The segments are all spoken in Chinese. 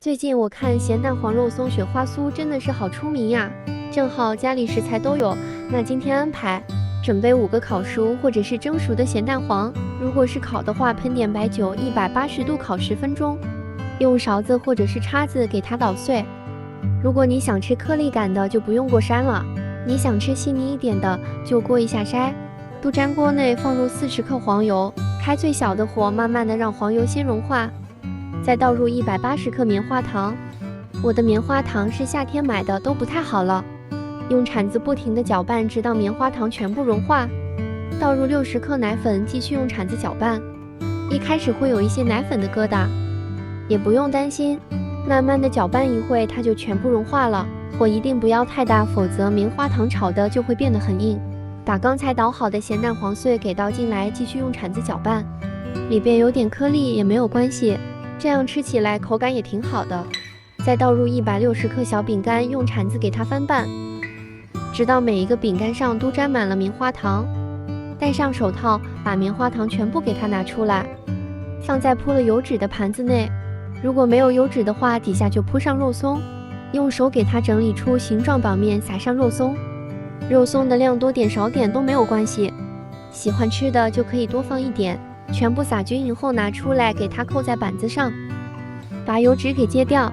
最近我看咸蛋黄肉松雪花酥真的是好出名呀，正好家里食材都有，那今天安排准备5个烤熟或者是蒸熟的咸蛋黄，如果是烤的话，喷点白酒，180度烤10分钟，用勺子或者是叉子给它捣碎。如果你想吃颗粒感的，就不用过筛了；你想吃细腻一点的，就过一下筛。肚粘锅内放入40克黄油，开最小的火，慢慢的让黄油先融化。再倒入180克棉花糖，我的棉花糖是夏天买的，都不太好了。用铲子不停地搅拌，直到棉花糖全部融化。倒入60克奶粉，继续用铲子搅拌。一开始会有一些奶粉的疙瘩，也不用担心，慢慢的搅拌一会，它就全部融化了。火一定不要太大，否则棉花糖炒的就会变得很硬。把刚才捣好的咸蛋黄碎给倒进来，继续用铲子搅拌。里边有点颗粒也没有关系，这样吃起来口感也挺好的。再倒入160克小饼干，用铲子给它翻拌，直到每一个饼干上都沾满了棉花糖。戴上手套，把棉花糖全部给它拿出来，放在铺了油纸的盘子内。如果没有油纸的话，底下就铺上肉松，用手给它整理出形状表面，撒上肉松。肉松的量多点少点都没有关系，喜欢吃的就可以多放一点。全部撒均匀后拿出来，给它扣在板子上，把油纸给揭掉，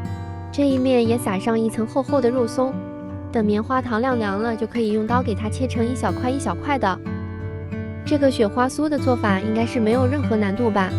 这一面也撒上一层厚厚的肉松。等棉花糖晾凉了，就可以用刀给它切成一小块一小块的。这个雪花酥的做法应该是没有任何难度吧？